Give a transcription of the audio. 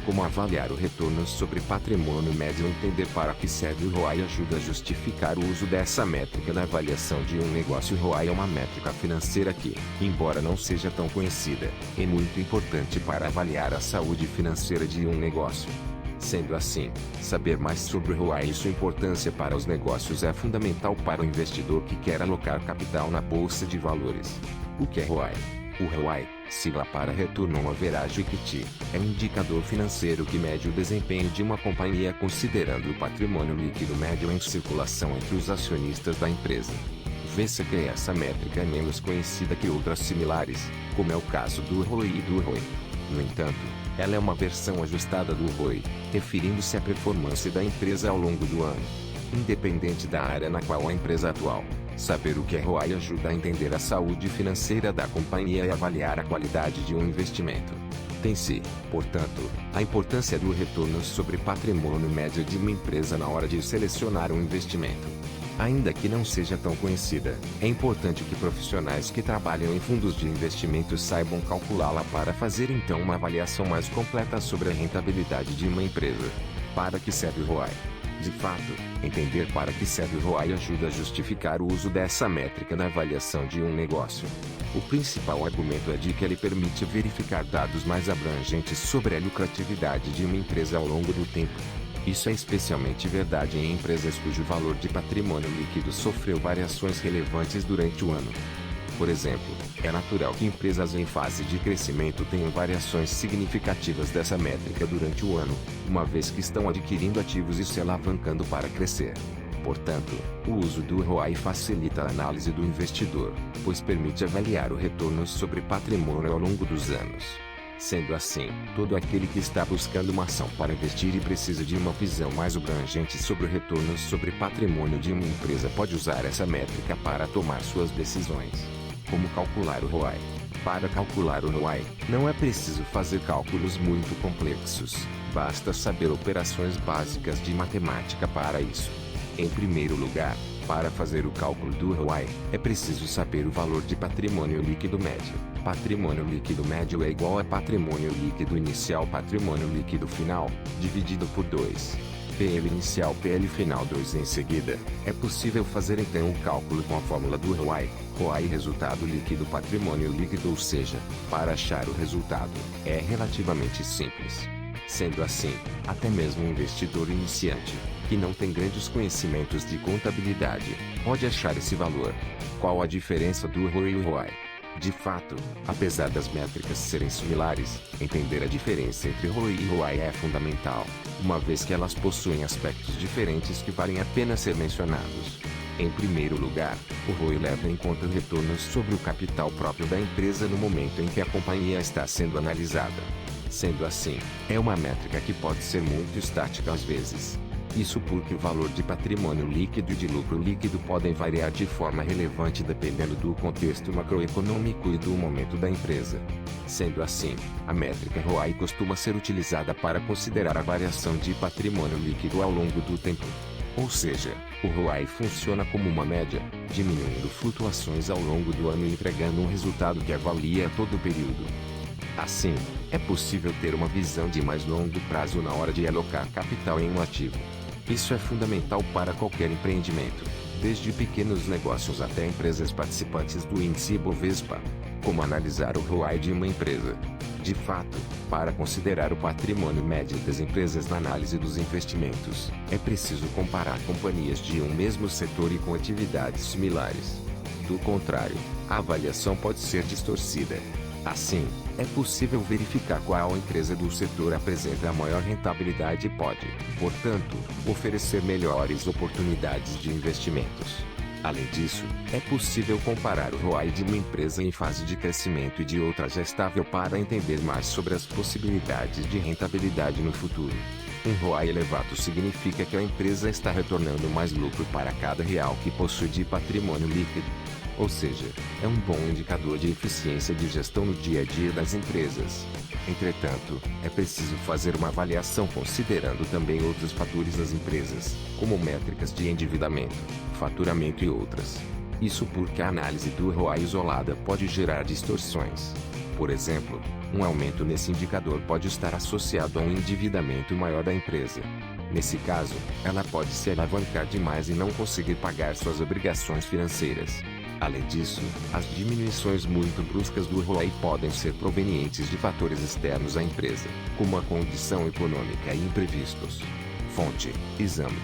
como avaliar o retorno sobre patrimônio médio. Entender para que serve o ROI ajuda a justificar o uso dessa métrica na avaliação de um negócio. O ROI é uma métrica financeira que, embora não seja tão conhecida, é muito importante para avaliar a saúde financeira de um negócio. Sendo assim, saber mais sobre o ROI e sua importância para os negócios é fundamental para o investidor que quer alocar capital na bolsa de valores. O que é ROI? O ROI, sigla para Return on Average Equity, é um indicador financeiro que mede o desempenho de uma companhia considerando o patrimônio líquido médio em circulação entre os acionistas da empresa. Vê-se que essa métrica é menos conhecida que outras similares, como é o caso do ROI e do ROE. No entanto, ela é uma versão ajustada do ROI, referindo-se à performance da empresa ao longo do ano. Independente da área na qual a empresa atua, saber o que é ROI ajuda a entender a saúde financeira da companhia e avaliar a qualidade de um investimento. Tem-se, portanto, a importância do retorno sobre patrimônio médio de uma empresa na hora de selecionar um investimento. Ainda que não seja tão conhecida, é importante que profissionais que trabalham em fundos de investimentos saibam calculá-la para fazer então uma avaliação mais completa sobre a rentabilidade de uma empresa. Para que serve o ROI? De fato, entender para que serve o ROI ajuda a justificar o uso dessa métrica na avaliação de um negócio. O principal argumento é de que ele permite verificar dados mais abrangentes sobre a lucratividade de uma empresa ao longo do tempo. Isso é especialmente verdade em empresas cujo valor de patrimônio líquido sofreu variações relevantes durante o ano. Por exemplo, é natural que empresas em fase de crescimento tenham variações significativas dessa métrica durante o ano, uma vez que estão adquirindo ativos e se alavancando para crescer. Portanto, o uso do ROI facilita a análise do investidor, pois permite avaliar o retorno sobre patrimônio ao longo dos anos. Sendo assim, todo aquele que está buscando uma ação para investir e precisa de uma visão mais abrangente sobre o retorno sobre patrimônio de uma empresa pode usar essa métrica para tomar suas decisões. Como calcular o ROI? Para calcular o ROI, não é preciso fazer cálculos muito complexos, basta saber operações básicas de matemática para isso. Em primeiro lugar, para fazer o cálculo do ROI, é preciso saber o valor de patrimônio líquido médio. Patrimônio líquido médio é igual a patrimônio líquido inicial patrimônio líquido final, dividido por 2. PL inicial PL final 2. Em seguida, é possível fazer então o cálculo com a fórmula do ROI, ROI resultado líquido patrimônio líquido, ou seja, para achar o resultado, é relativamente simples. Sendo assim, até mesmo um investidor iniciante, que não tem grandes conhecimentos de contabilidade, pode achar esse valor. Qual a diferença do ROI e ROI? De fato, apesar das métricas serem similares, entender a diferença entre ROI e ROI é fundamental, uma vez que elas possuem aspectos diferentes que valem a pena ser mencionados. Em primeiro lugar, o ROI leva em conta o retorno sobre o capital próprio da empresa no momento em que a companhia está sendo analisada. Sendo assim, é uma métrica que pode ser muito estática às vezes. Isso porque o valor de patrimônio líquido e de lucro líquido podem variar de forma relevante dependendo do contexto macroeconômico e do momento da empresa. Sendo assim, a métrica ROI costuma ser utilizada para considerar a variação de patrimônio líquido ao longo do tempo. Ou seja, o ROI funciona como uma média, diminuindo flutuações ao longo do ano e entregando um resultado que avalia todo o período. Assim, é possível ter uma visão de mais longo prazo na hora de alocar capital em um ativo. Isso é fundamental para qualquer empreendimento, desde pequenos negócios até empresas participantes do índice Ibovespa. Como analisar o ROI de uma empresa? De fato, para considerar o patrimônio médio das empresas na análise dos investimentos, é preciso comparar companhias de um mesmo setor e com atividades similares. Do contrário, a avaliação pode ser distorcida. Assim, é possível verificar qual empresa do setor apresenta a maior rentabilidade e pode, portanto, oferecer melhores oportunidades de investimentos. Além disso, é possível comparar o ROI de uma empresa em fase de crescimento e de outra já estável para entender mais sobre as possibilidades de rentabilidade no futuro. Um ROI elevado significa que a empresa está retornando mais lucro para cada real que possui de patrimônio líquido. Ou seja, é um bom indicador de eficiência de gestão no dia a dia das empresas. Entretanto, é preciso fazer uma avaliação considerando também outros fatores das empresas, como métricas de endividamento, faturamento e outras. Isso porque a análise do ROI isolada pode gerar distorções. Por exemplo, um aumento nesse indicador pode estar associado a um endividamento maior da empresa. Nesse caso, ela pode se alavancar demais e não conseguir pagar suas obrigações financeiras. Além disso, as diminuições muito bruscas do ROI podem ser provenientes de fatores externos à empresa, como a condição econômica e imprevistos. Fonte: Exame.